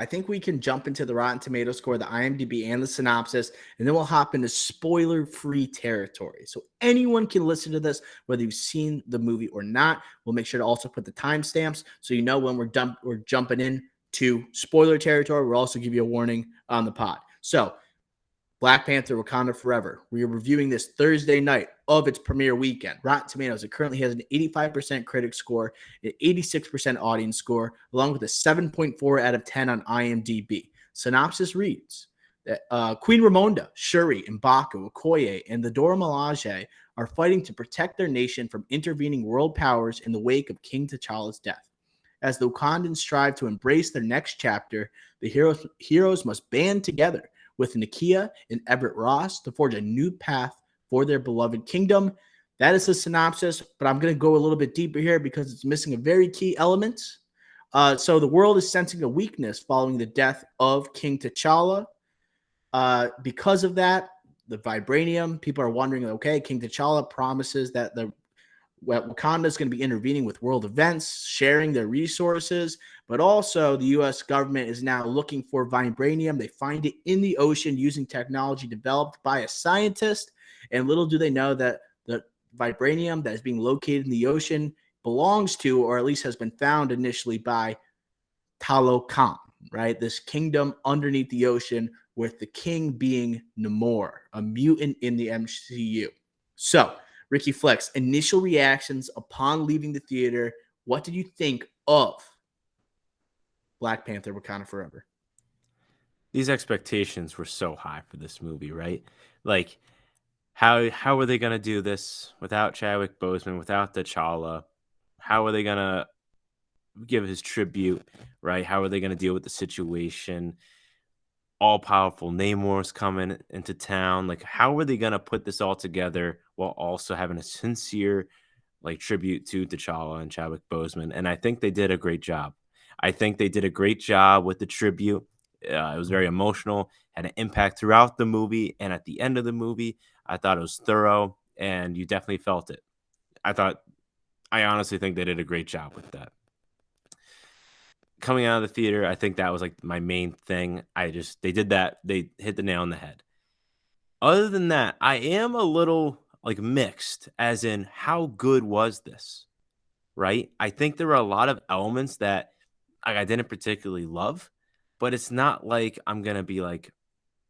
I think we can jump into the Rotten Tomato score, the IMDb, and the synopsis, and then we'll hop into spoiler-free territory. So anyone can listen to this, whether you've seen the movie or not. We'll make sure to also put the timestamps so you know when we're jumping in to spoiler territory. We'll also give you a warning on the pod. So Black Panther Wakanda Forever. We are reviewing this Thursday night of its premiere weekend. Rotten Tomatoes, it currently has an 85% critic score, an 86% audience score, along with a 7.4 out of 10 on IMDb. Synopsis reads that Queen Ramonda, Shuri, M'Baku, Okoye, and the Dora Milaje are fighting to protect their nation from intervening world powers in the wake of King T'Challa's death. As the Wakandans strive to embrace their next chapter, the heroes must band together with Nakia and Everett Ross to forge a new path for their beloved kingdom. That is the synopsis, but I'm going to go a little bit deeper here because it's missing a very key element. So the world is sensing a weakness following the death of King T'Challa. Because of that, the vibranium, people are wondering, okay, King T'Challa promises that Wakanda is going to be intervening with world events, sharing their resources, but also the U.S. government is now looking for vibranium. They find it in the ocean using technology developed by a scientist, and little do they know that the vibranium that is being located in the ocean belongs to, or at least has been found initially by Talokan, right? This kingdom underneath the ocean with the king being Namor, a mutant in the MCU. So, Ricky Flex, initial reactions upon leaving the theater. What did you think of Black Panther Wakanda Forever? These expectations were so high for this movie, right? Like, how are they going to do this without Chadwick Boseman, without T'Challa? How are they going to give his tribute, right? How are they going to deal with the situation? All-powerful Namor's coming into town. Like, how are they going to put this all together while also having a sincere, tribute to T'Challa and Chadwick Boseman? And I think they did a great job. I think they did a great job with the tribute. It was very emotional, had an impact throughout the movie, and at the end of the movie, I thought it was thorough, and you definitely felt it. I honestly think they did a great job with that. Coming out of the theater, I think that was my main thing. They did that. They hit the nail on the head. Other than that, I am a little mixed, as in how good was this, right? I think there were a lot of elements that I didn't particularly love, but it's not like I'm going to be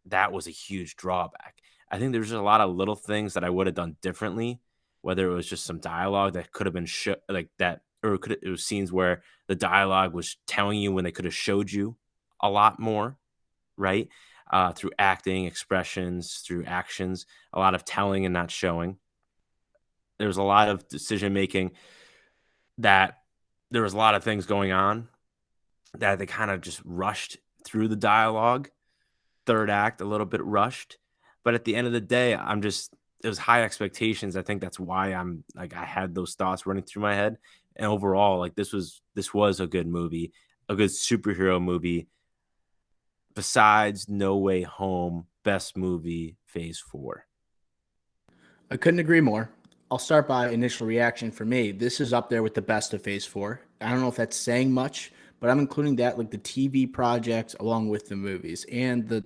that was a huge drawback. I think there's a lot of little things that I would have done differently, whether it was just some dialogue that could have been that, or it was scenes where the dialogue was telling you when they could have showed you a lot more, right? Through acting, expressions, through actions, a lot of telling and not showing. There was a lot of decision-making that there was a lot of things going on that they kind of just rushed through the dialogue. Third act, a little bit rushed. But at the end of the day, it was high expectations. I think that's why I had those thoughts running through my head. And overall, this was a good movie, a good superhero movie. Besides No Way Home, best movie, Phase 4. I couldn't agree more. I'll start by initial reaction for me. This is up there with the best of Phase 4. I don't know if that's saying much, but I'm including that the TV projects along with the movies and the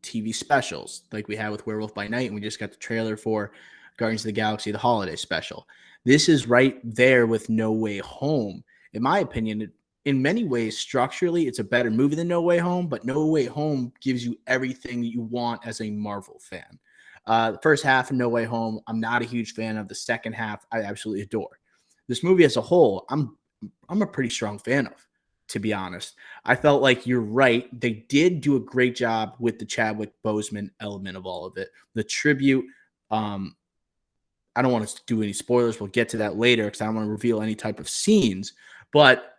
TV specials like we had with Werewolf by Night, and we just got the trailer for Guardians of the Galaxy, the holiday special. This is right there with No Way Home. In my opinion, in many ways, structurally, it's a better movie than No Way Home, but No Way Home gives you everything that you want as a Marvel fan. The first half of No Way Home, I'm not a huge fan of. The second half, I absolutely adore. This movie as a whole, I'm a pretty strong fan of, to be honest. I felt like you're right. They did do a great job with the Chadwick Boseman element of all of it. The tribute, I don't want to do any spoilers. We'll get to that later because I don't want to reveal any type of scenes. But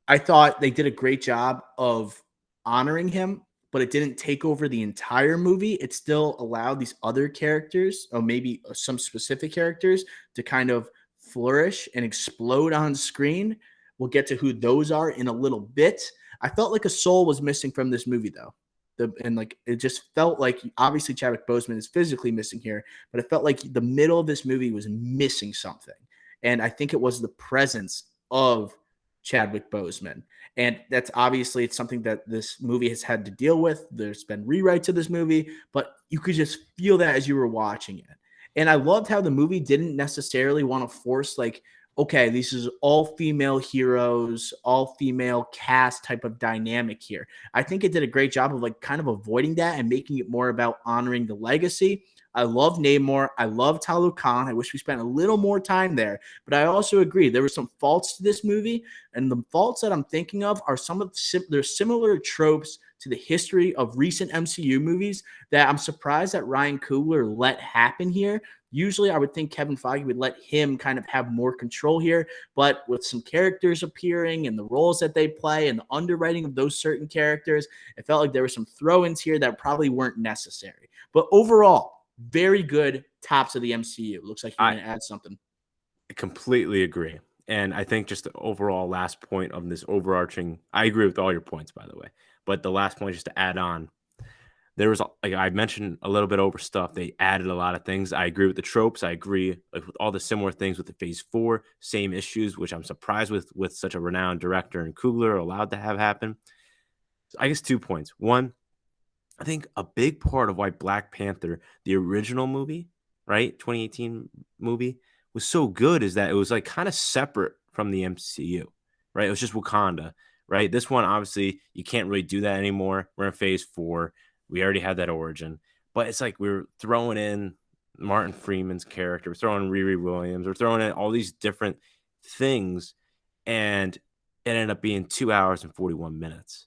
I thought they did a great job of honoring him, but it didn't take over the entire movie. It still allowed these other characters, or maybe some specific characters, to kind of flourish and explode on screen. We'll get to who those are in a little bit. I felt like a soul was missing from this movie, though. It just felt like, obviously Chadwick Boseman is physically missing here, but it felt like the middle of this movie was missing something. And I think it was the presence of Chadwick Boseman. And that's obviously it's something that this movie has had to deal with. There's been rewrites of this movie, but you could just feel that as you were watching it. And I loved how the movie didn't necessarily want to force like, okay, this is all female heroes, all female cast type of dynamic here. I think it did a great job of like kind of avoiding that and making it more about honoring the legacy. I love Namor. I love Talu Khan. I wish we spent a little more time there, but I also agree there were some faults to this movie, and the faults that I'm thinking of are some of there's similar tropes to the history of recent MCU movies that I'm surprised that Ryan Coogler let happen here. Usually, I would think Kevin Feige would let him kind of have more control here, but with some characters appearing and the roles that they play and the underwriting of those certain characters, it felt like there were some throw-ins here that probably weren't necessary. But overall, very good tops of the MCU. Looks like you're I going to add something. completely agree. And I think just the overall last point of this overarching, I agree with all your points, by the way. But the last point, just to add on, there was, like I mentioned, a little bit over stuff. They added a lot of things. I agree with the tropes. I agree like with all the similar things with the Phase 4, same issues, which I'm surprised with such a renowned director and Coogler allowed to have happen. So I guess 2 points. One, I think a big part of why Black Panther, the original movie, right, 2018 movie, was so good is that it was like kind of separate from the MCU, right? It was just Wakanda, right? This one, obviously, you can't really do that anymore. We're in Phase 4. We already had that origin, but it's like we're throwing in Martin Freeman's character, we're throwing in Riri Williams, we're throwing in all these different things, and it ended up being 2 hours and 41 minutes.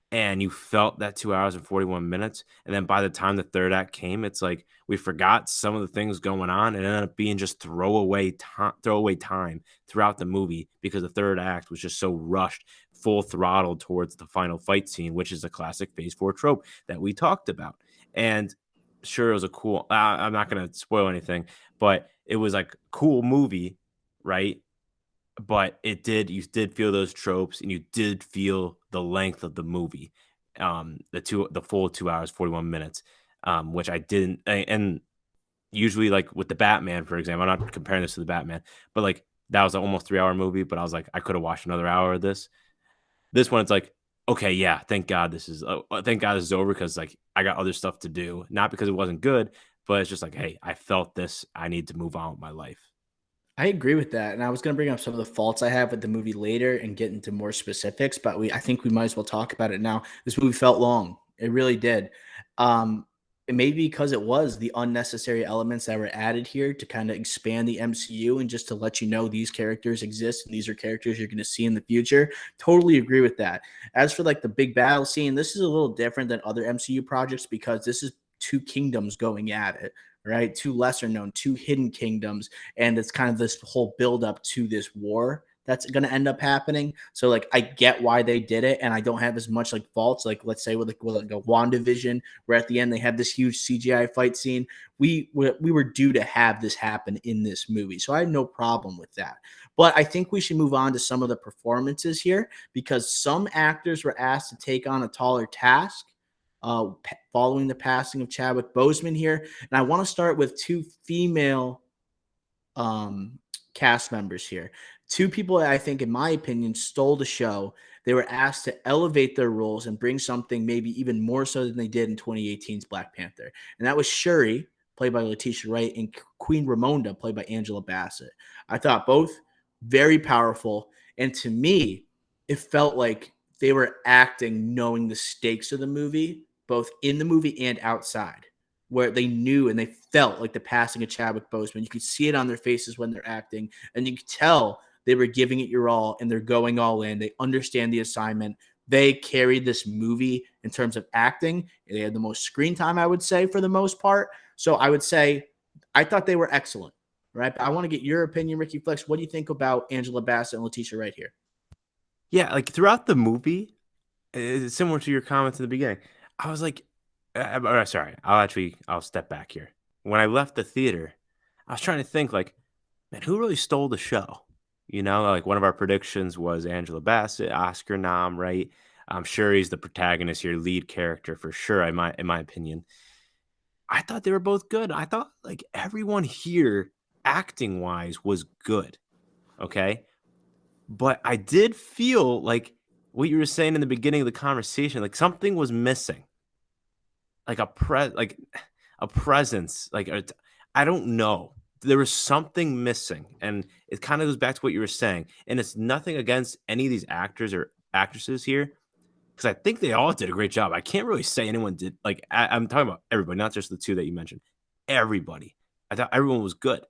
And you felt that 2 hours and 41 minutes. And then by the time the third act came, it's like we forgot some of the things going on. And it ended up being just throwaway time throughout the movie because the third act was just so rushed, full throttle towards the final fight scene, which is a classic Phase 4 trope that we talked about. And sure, it was a cool, I'm not going to spoil anything, but it was like a cool movie, right? But you did feel those tropes and you did feel the length of the movie, the full 2 hours 41 minutes, which I didn't. And usually, like with the Batman, for example, I'm not comparing this to the Batman, but like that was an almost 3 hour movie, but I was like, I could have watched another hour of this one. It's like, okay, yeah, thank God this is over, because like I got other stuff to do, not because it wasn't good, but it's just like, hey, I felt this, I need to move on with my life. I agree with that, and I was going to bring up some of the faults I have with the movie later and get into more specifics, but I think we might as well talk about it now. This movie felt long; it really did. Um, it may be because it was the unnecessary elements that were added here to kind of expand the MCU and just to let you know these characters exist and these are characters you're going to see in the future. Totally agree with that. As for like the big battle scene, this is a little different than other MCU projects because this is two kingdoms going at it, right? Two lesser known, two hidden kingdoms, and it's kind of this whole build up to this war that's going to end up happening. So like I get why they did it, and I don't have as much like faults. Like let's say with like a WandaVision, where at the end they have this huge CGI fight scene. We were due to have this happen in this movie, so I had no problem with that. But I think we should move on to some of the performances here because some actors were asked to take on a taller task. Following the passing of Chadwick Boseman here, and I want to start with two female um, cast members here. Two people that I think, in my opinion, stole the show. They were asked to elevate their roles and bring something maybe even more so than they did in 2018's Black Panther. And that was Shuri, played by Leticia Wright, and Queen Ramonda, played by Angela Bassett. I thought both very powerful. And to me, it felt like they were acting knowing the stakes of the movie, both in the movie and outside, where they knew and they felt like the passing of Chadwick Boseman. You could see it on their faces when they're acting, and you could tell they were giving it your all and they're going all in. They understand the assignment. They carried this movie in terms of acting. They had the most screen time, I would say, for the most part. So I would say I thought they were excellent, right? But I want to get your opinion, Ricky Flex. What do you think about Angela Bassett and Letitia right here? Yeah, like throughout the movie, it's similar to your comments in the beginning. I was like, sorry, I'll step back here. When I left the theater, I was trying to think like, man, who really stole the show? You know, like one of our predictions was Angela Bassett, Oscar nom, right? I'm sure he's the protagonist here, lead character for sure. In my opinion, I thought they were both good. I thought like everyone here, acting wise, was good. Okay, But I did feel like what you were saying in the beginning of the conversation, like something was missing, like like a presence, like I don't know. There was something missing, and it kind of goes back to what you were saying. And it's nothing against any of these actors or actresses here, because I think they all did a great job. I can't really say anyone did. Like I'm talking about everybody, not just the two that you mentioned. Everybody, I thought everyone was good.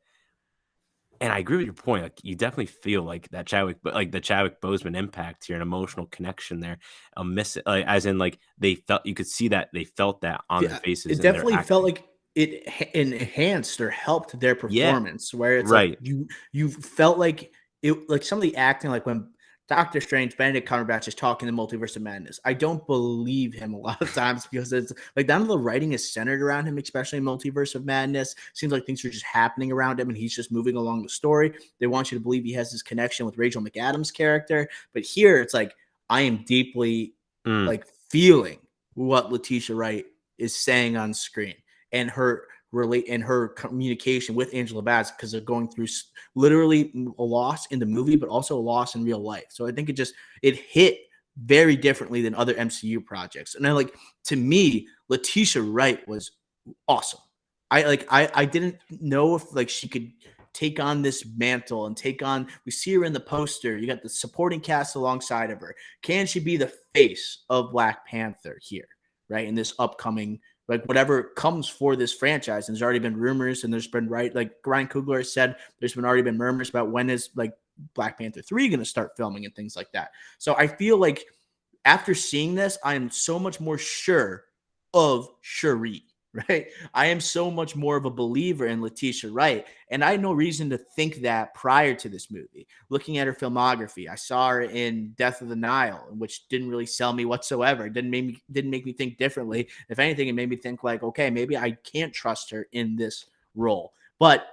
And I agree with your point. Like you definitely feel like that Chadwick, but like the Chadwick Boseman impact here, an emotional connection there, a miss, like, as in like they felt you could see that they felt that on their Yeah, faces it and their definitely felt acting. like it enhanced or helped their Yeah, performance, where it's like right. you felt like it, like some of the acting, like when Doctor Strange, Benedict Cumberbatch is talking the multiverse of madness. I don't believe him a lot of times because it's like none of the writing is centered around him, especially in Multiverse of Madness. Seems like things are just happening around him and he's just moving along the story. They want you to believe he has this connection with Rachel McAdams' character, but here it's like I am deeply Mm, like feeling what Leticia Wright is saying on screen and her relate and her communication with Angela Bassett, because they're going through literally a loss in the movie, but also a loss in real life. So I think it hit very differently than other MCU projects. And then like to me, Leticia Wright was awesome. I didn't know if like she could take on this mantle and take on, we see her in the poster, you got the supporting cast alongside of her. Can she be the face of Black Panther here, right? In this upcoming, like whatever comes for this franchise. And there's already been rumors, and there's been, right, like Ryan Coogler said, there's been already been murmurs about when is like Black Panther 3 going to start filming and things like that. So I feel like after seeing this, I am so much more sure of Shuri, right? I am so much more of a believer in Leticia Wright. And I had no reason to think that prior to this movie. Looking at her filmography, I saw her in Death of the Nile, which didn't really sell me whatsoever. It didn't make me think differently. If anything, it made me think like, okay, maybe I can't trust her in this role. But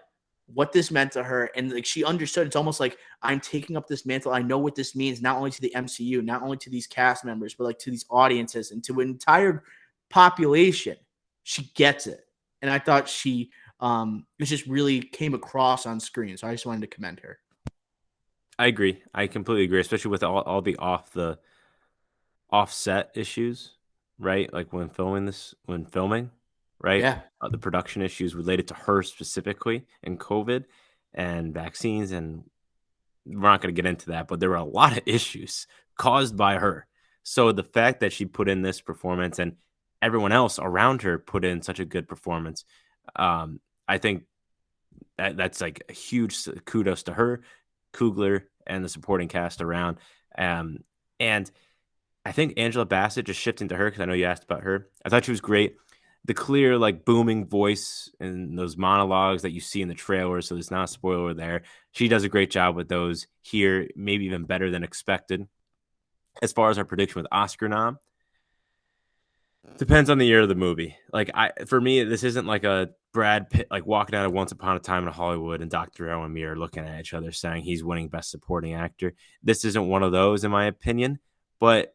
what this meant to her, and like she understood, it's almost like I'm taking up this mantle. I know what this means, not only to the MCU, not only to these cast members, but like to these audiences and to an entire population. She gets it. And I thought it just really came across on screen. So I just wanted to commend her. I agree. I completely agree, especially with all the offset issues, right? Like when filming, right? Yeah. The production issues related to her specifically and COVID and vaccines, and we're not going to get into that, but there were a lot of issues caused by her. So the fact that she put in this performance and everyone else around her put in such a good performance, I think that's like a huge kudos to her, Kugler, and the supporting cast around. And I think Angela Bassett, just shifting to her because I know you asked about her, I thought she was great. The clear, like booming voice and those monologues that you see in the trailer, so there's not a spoiler there. She does a great job with those here, maybe even better than expected. As far as our prediction with Oscar nom, depends on the year of the movie. Like for me, this isn't like a Brad Pitt like walking out of Once Upon a Time in Hollywood and Dr. Earl and me are looking at each other saying he's winning Best Supporting Actor. This isn't one of those, in my opinion. But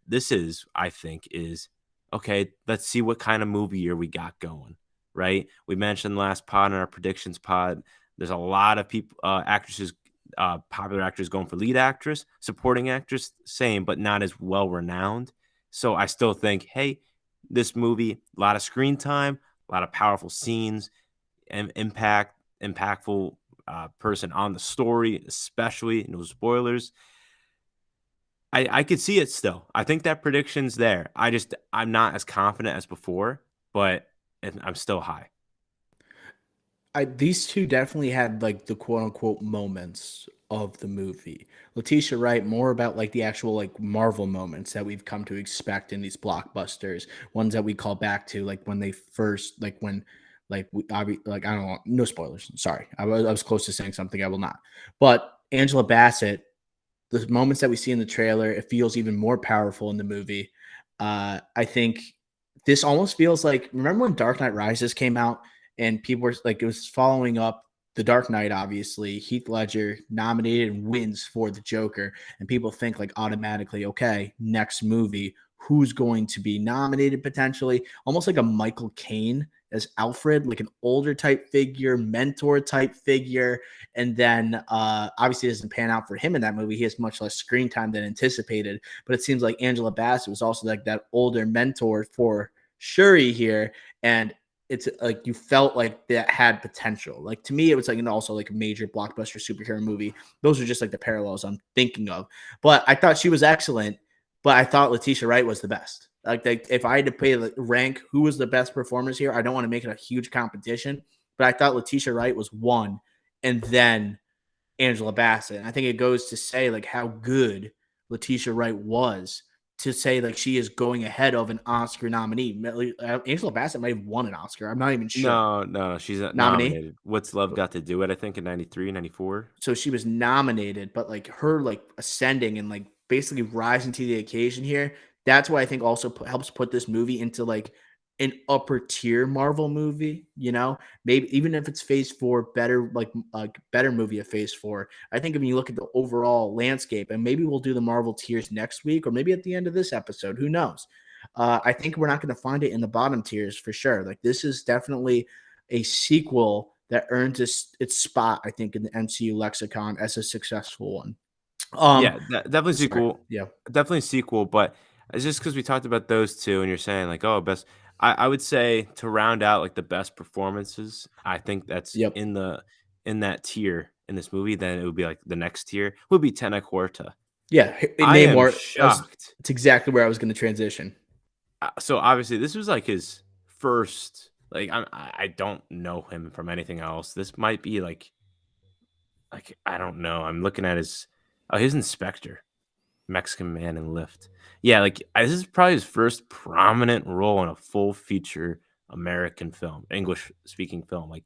this is, I think, is okay. Let's see what kind of movie year we got going. Right? We mentioned last pod in our predictions pod. There's a lot of people, actresses, popular actors going for lead actress, supporting actress, same, but not as well renowned. So I still think, hey, this movie, a lot of screen time, a lot of powerful scenes, and impactful person on the story, especially no spoilers. I could see it still. I think that prediction's there. I'm not as confident as before, but I'm still high. These two definitely had like the quote unquote moments of the movie. Letitia Wright more about like the actual like Marvel moments that we've come to expect in these blockbusters, ones that we call back to like when they first like when like like I don't know, no spoilers. Sorry, I was close to saying something I will not. But Angela Bassett, the moments that we see in the trailer, it feels even more powerful in the movie. I think this almost feels like, remember when Dark Knight Rises came out and people were like, it was following up the Dark Knight, obviously. Heath Ledger nominated and wins for the Joker. And people think like automatically, okay, next movie, who's going to be nominated potentially, almost like a Michael Caine as Alfred, like an older type figure, mentor type figure. And then obviously it doesn't pan out for him in that movie. He has much less screen time than anticipated. But it seems like Angela Bassett was also like that older mentor for Shuri here. And it's like you felt like that had potential. Like to me, it was like also like a major blockbuster superhero movie. Those are just like the parallels I'm thinking of. But I thought she was excellent, but I thought Leticia Wright was the best. Like if I had to pay the rank who was the best performers here, I don't want to make it a huge competition, but I thought Leticia Wright was one, and then Angela Bassett. And I think it goes to say like how good Leticia Wright was to say like she is going ahead of an Oscar nominee. Angela Bassett might have won an Oscar. I'm not even sure. No, no, she's not Nominee. nominated. What's Love Got to Do It? I think in 93, 94. So she was nominated, but like her like ascending and like basically rising to the occasion here. That's why I think also helps put this movie into like an upper tier Marvel movie. You know, maybe even if it's Phase 4, better like a better movie of Phase 4. I think if you look at the overall landscape, and maybe we'll do the Marvel tiers next week, or maybe at the end of this episode. Who knows? I think we're not going to find it in the bottom tiers for sure. Like this is definitely a sequel that earned its spot, I think, in the MCU lexicon as a successful one. Yeah, definitely Sorry. sequel. Yeah. Definitely sequel, but it's just because we talked about those two, and you're saying like, oh, best. I would say to round out like the best performances, I think that's Yep. in that tier in this movie. Then it would be like the next tier would be Tena Corta. Yeah. I am Namor. shocked. It's exactly where I was going to transition. So obviously this was like his first. Like I don't know him from anything else. This might be like I don't know. I'm looking at his Inspector, Mexican Man in Lift. Yeah, like this is probably his first prominent role in a full feature American film, English speaking film. Like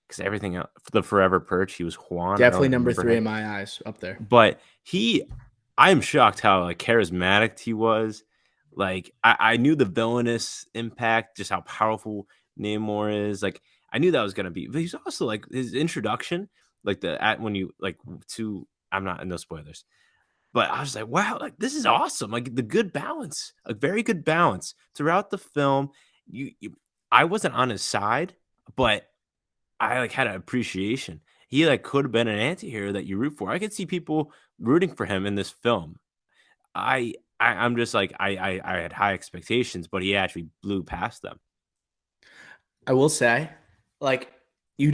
because everything else, the Forever Perch, he was Juan. I Definitely don't number remember three him, in my eyes up there. but I'm shocked how like charismatic he was. Like I knew the villainous impact, just how powerful Namor is. Like I knew that was gonna be, but he's also like his introduction, like the at when you like to. I'm not in no spoilers, but I was like, wow, like this is awesome. Like the good balance, a very good balance throughout the film. I wasn't on his side, but I like had an appreciation. He like could have been an anti-hero that you root for. I could see people rooting for him in this film. I'm just like I had high expectations, but he actually blew past them. I will say, like, you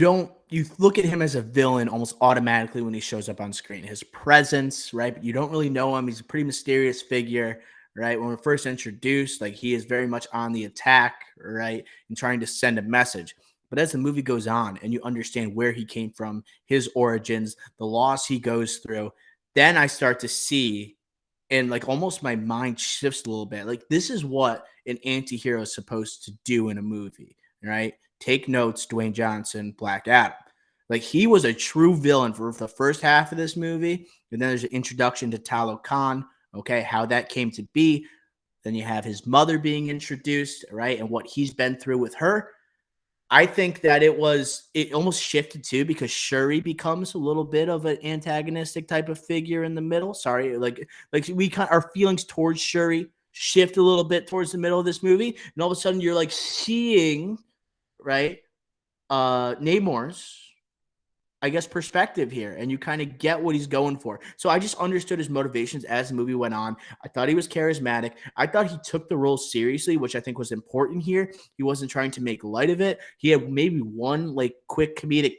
look at him as a villain almost automatically when he shows up on screen. His presence, right? But you don't really know him. He's a pretty mysterious figure, right? When we're first introduced, like he is very much on the attack, right? And trying to send a message. But as the movie goes on and you understand where he came from, his origins, the loss he goes through, then I start to see and like almost my mind shifts a little bit. Like this is what an anti-hero is supposed to do in a movie, right? Take notes, Dwayne Johnson, Black Adam. Like he was a true villain for the first half of this movie, and then there's an introduction to Talo Khan. Okay, how that came to be. Then you have his mother being introduced, right, and what he's been through with her. I think that it almost shifted too because Shuri becomes a little bit of an antagonistic type of figure in the middle. Sorry, like we kind of, our feelings towards Shuri shift a little bit towards the middle of this movie, and all of a sudden you're like seeing right Namor's I guess perspective here, and you kind of get what he's going for. So I just understood his motivations as the movie went on. I thought he was charismatic. I thought he took the role seriously, which I think was important here. He wasn't trying to make light of it. He had maybe one like quick comedic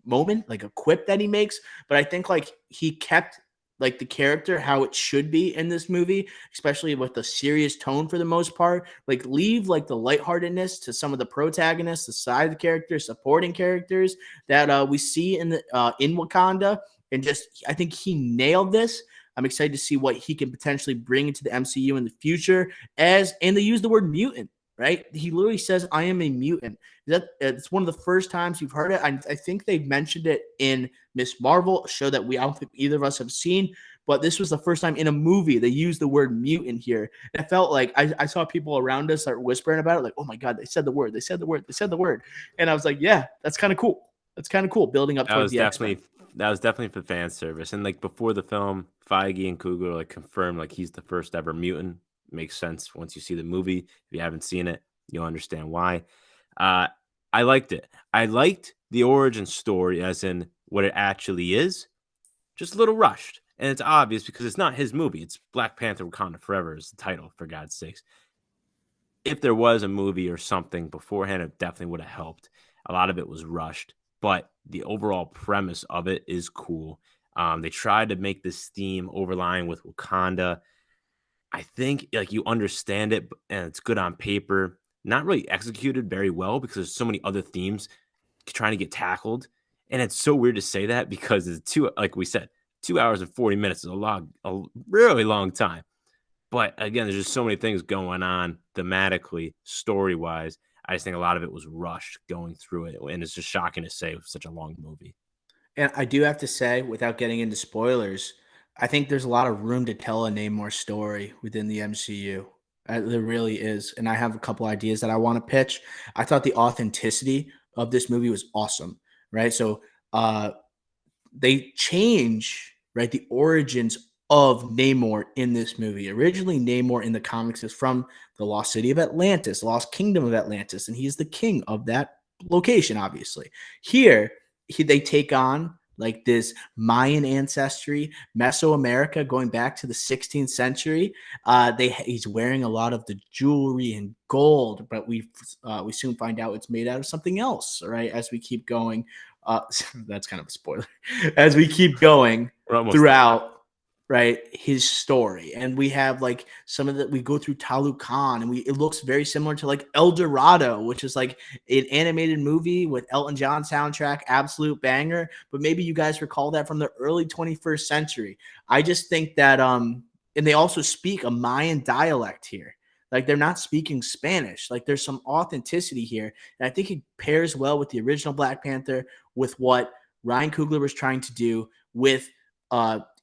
moment, like a quip that he makes, but I think like he kept like the character how it should be in this movie, especially with the serious tone for the most part. Like leave like the lightheartedness to some of the protagonists, the side of the characters, supporting characters that we see in Wakanda, and just I think he nailed this. I'm excited to see what he can potentially bring into the MCU in the future. And they use the word mutant, right? He literally says, "I am a mutant." It's one of the first times you've heard it. I think they've mentioned it in Miss Marvel, a show that I don't think either of us have seen, but this was the first time in a movie they used the word mutant here. And it felt like I saw people around us start whispering about it, like, "Oh my god, they said the word, they said the word, they said the word," and I was like, "Yeah, that's kind of cool. That's kind of cool." Building up That towards was the X Men. definitely that was definitely for fan service. And like before the film, Feige and Coogler like confirmed like he's the first ever mutant makes sense once you see the movie. If you haven't seen it, you'll understand why. Uh, I liked it. I liked the origin story, as in what it actually is. Just a little rushed, and it's obvious because it's not his movie. It's Black Panther: Wakanda Forever is the title, for God's sakes. If there was a movie or something beforehand, it definitely would have helped. A lot of it was rushed, but the overall premise of it is cool. They tried to make this theme overlying with Wakanda. I think like you understand it and it's good on paper, not really executed very well because there's so many other themes trying to get tackled. And it's so weird to say that because it's like we said, 2 hours and 40 minutes is a really long time. But again, there's just so many things going on thematically, story wise. I just think a lot of it was rushed going through it. And it's just shocking to say with such a long movie. And I do have to say, without getting into spoilers, I think there's a lot of room to tell a Namor story within the MCU. There really is. And I have a couple ideas that I want to pitch. I thought the authenticity of this movie was awesome, right? So they change, right, the origins of Namor in this movie. Originally, Namor in the comics is from the lost city of Atlantis, the lost kingdom of Atlantis, and he's the king of that location, obviously. Here, they take on like this Mayan ancestry, Mesoamerica, going back to the 16th century. He's wearing a lot of the jewelry and gold, but we soon find out it's made out of something else, right? As we keep going, that's kind of a spoiler. As we keep going throughout, right, his story, and we have like some of that. We go through Khan, and it looks very similar to like El Dorado, which is like an animated movie with Elton John soundtrack, absolute banger. But maybe you guys recall that from the early 21st century. I just think that and they also speak a Mayan dialect here. Like they're not speaking Spanish. Like there's some authenticity here. And I think it pairs well with the original Black Panther, with what Ryan Coogler was trying to do with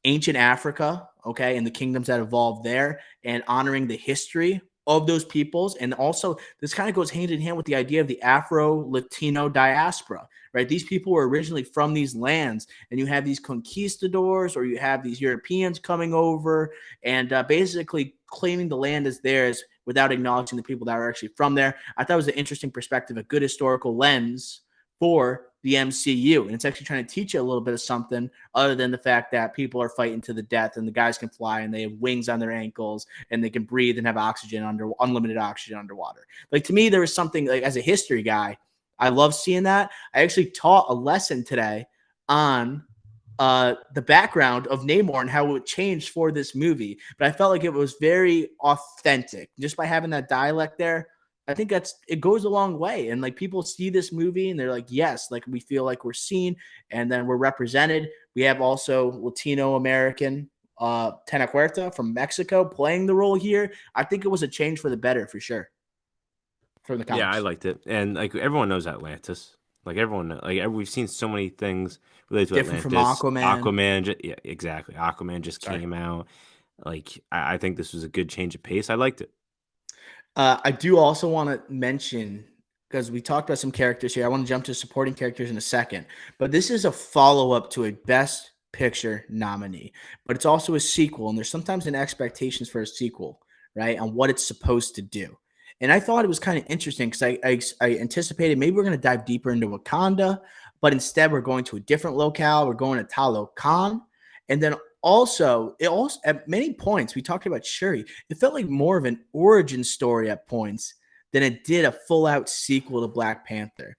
ancient Africa, okay, and the kingdoms that evolved there, and honoring the history of those peoples. And also, this kind of goes hand in hand with the idea of the Afro-Latino diaspora, right? These people were originally from these lands, and you have these conquistadors, or you have these Europeans coming over and basically claiming the land as theirs without acknowledging the people that are actually from there. I thought it was an interesting perspective, a good historical lens for the MCU. And it's actually trying to teach you a little bit of something other than the fact that people are fighting to the death and the guys can fly and they have wings on their ankles and they can breathe and have unlimited oxygen underwater. Like to me, there was something like, as a history guy, I love seeing that. I actually taught a lesson today on the background of Namor and how it changed for this movie. But I felt like it was very authentic just by having that dialect there. I think it goes a long way. And like people see this movie and they're like, yes, like we feel like we're seen and then we're represented. We have also Latino American Tenacuerta from Mexico playing the role here. I think it was a change for the better for sure. From the comics. Yeah, I liked it. And like everyone knows Atlantis. Like everyone, we've seen so many things related to Different Atlantis. from Aquaman. Yeah, exactly. Aquaman just came out. Like I think this was a good change of pace. I liked it. I do also want to mention, because we talked about some characters here. I want to jump to supporting characters in a second, but this is a follow-up to a Best Picture nominee, but it's also a sequel, and there's sometimes an expectations for a sequel, right, on what it's supposed to do. And I thought it was kind of interesting because I anticipated maybe we're going to dive deeper into Wakanda, but instead we're going to a different locale. We're going to Khan, and then it also at many points we talked about Shuri. It felt like more of an origin story at points than it did a full-out sequel to Black Panther.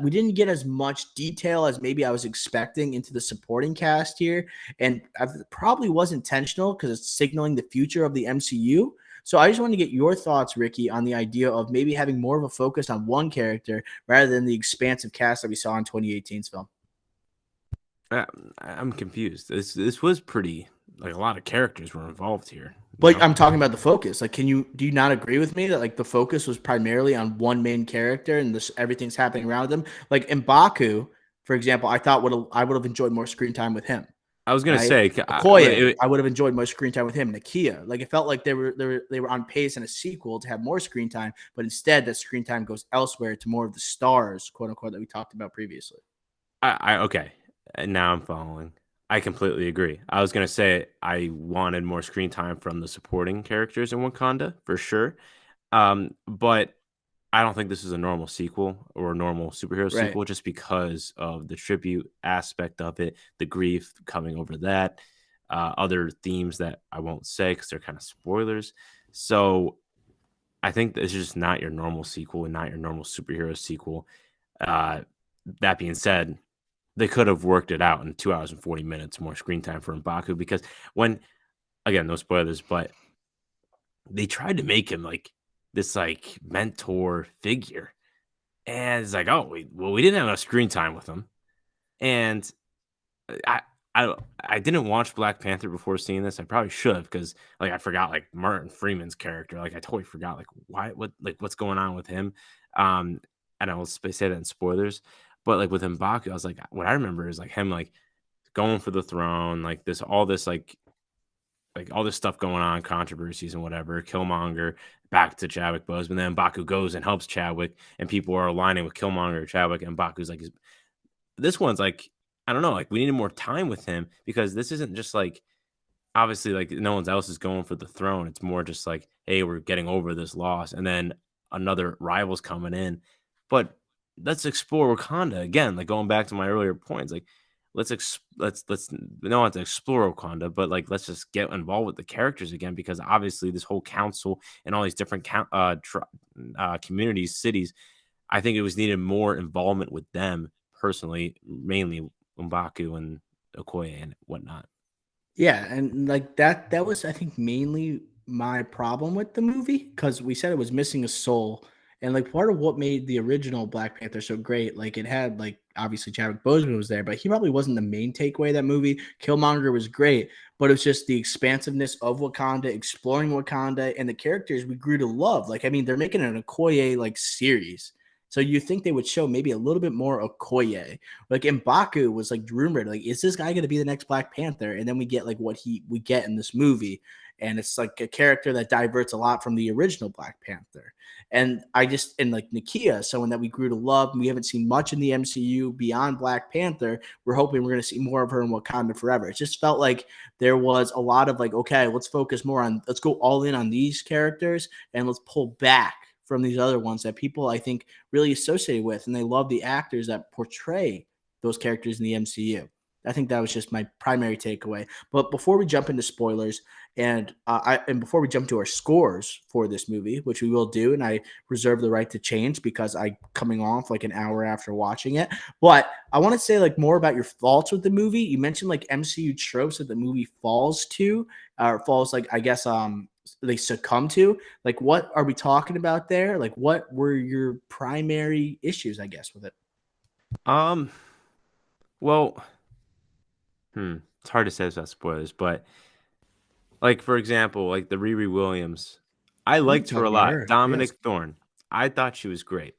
We didn't get as much detail as maybe I was expecting into the supporting cast here, and it probably was intentional because it's signaling the future of the MCU. So I just want to get your thoughts, Ricky, on the idea of maybe having more of a focus on one character rather than the expansive cast that we saw in 2018's film. I'm confused. This was pretty like a lot of characters were involved here. But I'm talking about the focus. Like, do you not agree with me that like the focus was primarily on one main character and everything's happening around them? Like M'Baku, for example, I would have enjoyed more screen time with him. I was gonna say, Okoye, I would have enjoyed more screen time with him. Nakia, like it felt like they were on pace in a sequel to have more screen time, but instead that screen time goes elsewhere to more of the stars, quote unquote, that we talked about previously. Okay, and now I'm following. I completely agree. I was gonna say I wanted more screen time from the supporting characters in Wakanda for sure. But I don't think this is a normal sequel or a normal superhero Right. sequel just because of the tribute aspect of it, the grief coming over that, other themes that I won't say because they're kind of spoilers. So I think this is just not your normal sequel and not your normal superhero sequel. Uh, that being said, they could have worked it out in 2 hours and 40 minutes more screen time for M'Baku because when, again, no spoilers, but they tried to make him like this like mentor figure. And it's like, oh, we didn't have enough screen time with him. And I I didn't watch Black Panther before seeing this. I probably should have because like I forgot like Martin Freeman's character. Like I totally forgot like what's going on with him. Um, and I will say that in spoilers. But like with M'Baku, I was like, what I remember is like him like going for the throne, like this all this like all this stuff going on, controversies and whatever. Killmonger back to Chadwick Boseman. Then M'Baku goes and helps Chadwick, and people are aligning with Killmonger or Chadwick, and M'Baku's like, this one's like, I don't know, like we needed more time with him because this isn't just like obviously like no one else is going for the throne. It's more just like, hey, we're getting over this loss, and then another rival's coming in. But let's explore Wakanda again. Like going back to my earlier points, like let's we don't have to explore Wakanda, but like let's just get involved with the characters again because obviously this whole council and all these different communities, cities. I think it was needed more involvement with them personally, mainly M'Baku and Okoye and whatnot. Yeah, and like that was I think mainly my problem with the movie because we said it was missing a soul. And like part of what made the original Black Panther so great, like it had like obviously Chadwick Boseman was there, but he probably wasn't the main takeaway of that movie. Killmonger was great, but it was just the expansiveness of Wakanda, exploring Wakanda, and the characters we grew to love. Like, I mean, they're making an Okoye like series. So you think they would show maybe a little bit more Okoye, like M'Baku was like rumored, like, is this guy going to be the next Black Panther? And then we get like what we get in this movie, and it's like a character that diverts a lot from the original Black Panther. And I just and like Nakia, someone that we grew to love, we haven't seen much in the MCU beyond Black Panther. We're hoping we're going to see more of her in Wakanda Forever. It just felt like there was a lot of like, okay, let's focus more on, let's go all in on these characters and let's pull back from these other ones that people I think really associated with, and they love the actors that portray those characters in the MCU. I think that was just my primary takeaway. But before we jump into spoilers, and before we jump to our scores for this movie, which we will do, and I reserve the right to change because I coming off like an hour after watching it. But I want to say like more about your thoughts with the movie. You mentioned like MCU tropes that the movie falls to, or falls like I guess they succumb to. Like, what are we talking about there? Like, what were your primary issues, I guess, with it? Um, well, it's hard to say without spoilers, but like for example, like the Riri Williams, I We can liked her talk a about lot. her. Yes. Dominic Thorne, I thought she was great,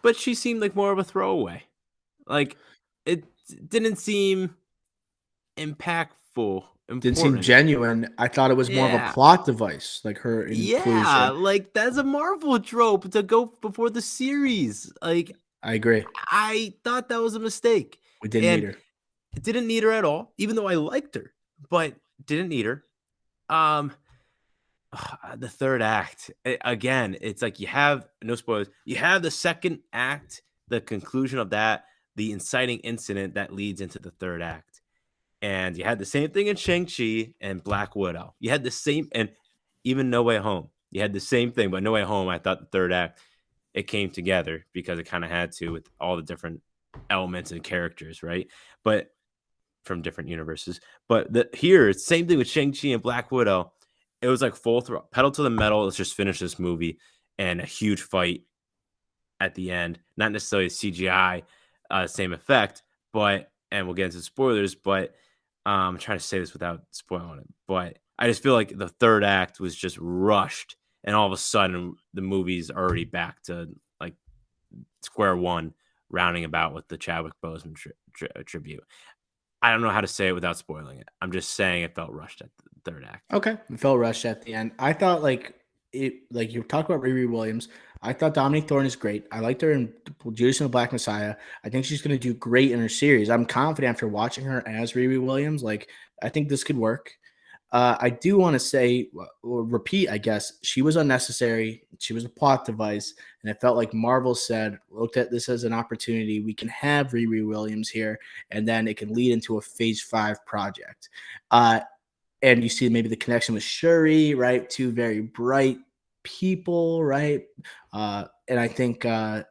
but she seemed like more of a throwaway. Like it didn't seem impactful, Didn't seem important. genuine. I thought it was more of a Yeah, plot device, like her yeah, inclusion. like that's a Marvel trope to go before the series. Like I agree. I thought that was a mistake, We didn't need and her. didn't need her at all. Even though I liked her, but didn't need her. Um, the third act again. It's like you have no spoilers. You have the second act, the conclusion of that, the inciting incident that leads into the third act, and you had the same thing in Shang-Chi and Black Widow. You had the same, and even No Way Home. You had the same thing, but No Way Home, I thought the third act it came together because it kind of had to with all the different elements and characters, right? But from different universes. But here, it's the same thing with Shang-Chi and Black Widow. It was like full throw, pedal to the metal. Let's just finish this movie and a huge fight at the end. Not necessarily CGI, same effect, but and we'll get into spoilers. But I'm trying to say this without spoiling it. But I just feel like the third act was just rushed, and all of a sudden the movie's already back to like square one, rounding about with the Chadwick Boseman tribute. I don't know how to say it without spoiling it. I'm just saying it felt rushed at the third act. Okay. It felt rushed at the end. I thought like like you talk about Riri Williams. I thought Dominique Thorne is great. I liked her in Judas and the Black Messiah. I think she's going to do great in her series. I'm confident after watching her as Riri Williams. Like, I think this could work. I do want to say, or repeat, I guess, she was unnecessary. She was a plot device. And it felt like Marvel said, looked at this as an opportunity. We can have Riri Williams here, and then it can lead into a phase 5 project. And you see maybe the connection with Shuri, right? Two very bright people, right? And I think I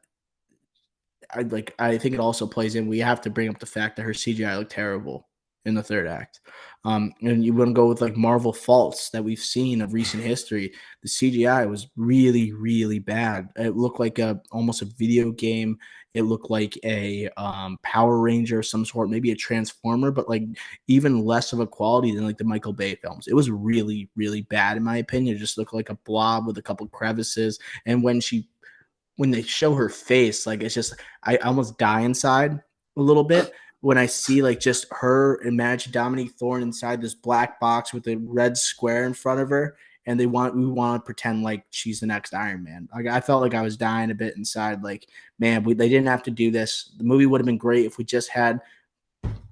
think it also plays in. We have to bring up the fact that her CGI looked terrible in the third act. And you wouldn't go with like Marvel faults that we've seen of recent history. The CGI was really, really bad. It looked like almost a video game. It looked like a Power Ranger of some sort, maybe a Transformer, but like even less of a quality than like the Michael Bay films. It was really, really bad in my opinion. It just looked like a blob with a couple crevices. And when they show her face, like it's just I almost die inside a little bit when I see like just her. Imagine Dominique Thorne inside this black box with a red square in front of her, and we want to pretend like she's the next Iron Man. Like I felt like I was dying a bit inside. Like, man, they didn't have to do this. The movie would have been great if we just had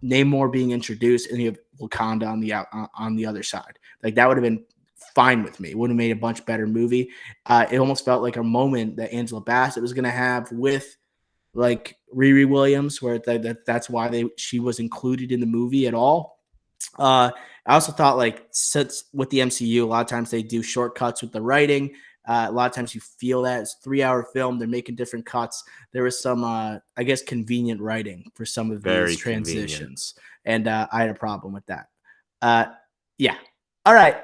Namor being introduced and you have Wakanda on the other side. Like that would have been fine with me. It would have made a much better movie. It almost felt like a moment that Angela Bassett was going to have with like Riri Williams, where that's why she was included in the movie at all. I also thought like since with the MCU, a lot of times they do shortcuts with the writing. A lot of times you feel that it's a 3-hour film. They're making different cuts. There was some, I guess, convenient writing for some of these Very convenient. transitions. And I had a problem with that. Yeah. All right.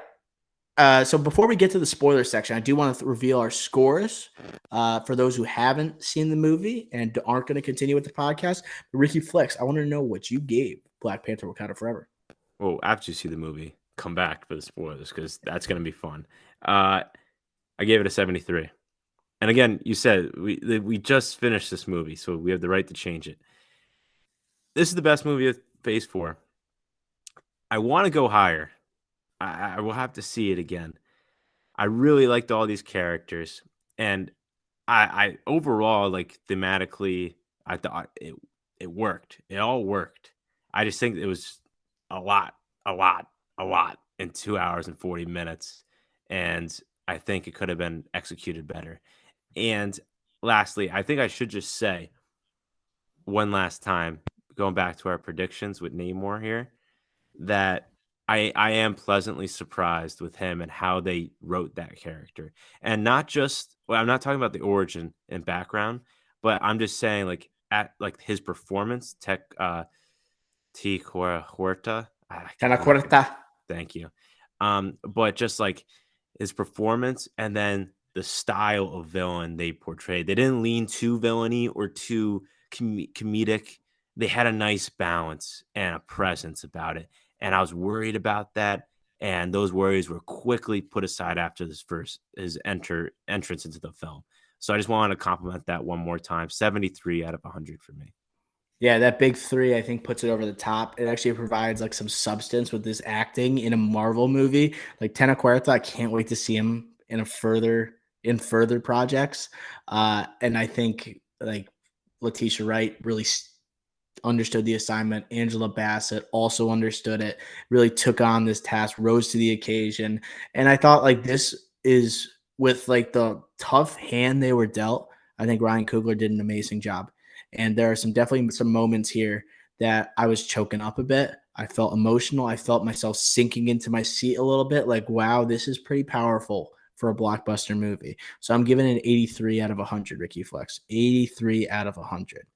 So before we get to the spoiler section, I do want to reveal our scores for those who haven't seen the movie and aren't going to continue with the podcast. But Ricky Flex, I want to know what you gave Black Panther Wakanda Forever. Well, after you see the movie, come back for the spoilers because that's going to be fun. I gave it a 73. And again, you said we just finished this movie, so we have the right to change it. This is the best movie of Phase 4. I want to go higher. I will have to see it again. I really liked all these characters, and I overall, like thematically, I thought it worked. It all worked. I just think it was a lot in 2 hours and 40 minutes, and I think it could have been executed better. And lastly, I think I should just say one last time, going back to our predictions with Namor here, that I am pleasantly surprised with him and how they wrote that character. And not just, well, I'm not talking about the origin and background, but I'm just saying like at like his performance, T Huerta. Huerta. Thank you. But just like his performance and then the style of villain they portrayed. They didn't lean too villainy or too comedic. They had a nice balance and a presence about it. And I was worried about that. And those worries were quickly put aside after his entrance into the film. So I just wanted to compliment that one more time. 73 out of 100 for me. Yeah, that big 3, I think, puts it over the top. It actually provides like some substance with this acting in a Marvel movie. Like Tena Huerta, I can't wait to see him in further projects. And I think like Leticia Wright really understood the assignment. Angela Bassett also understood it, really took on this task, rose to the occasion. And I thought like this is with like the tough hand they were dealt. I think Ryan Coogler did an amazing job. And there are definitely some moments here that I was choking up a bit. I felt emotional. I felt myself sinking into my seat a little bit like, wow, this is pretty powerful for a blockbuster movie. So I'm giving it an 83 out of 100, Ricky Flex. 83 out of 100.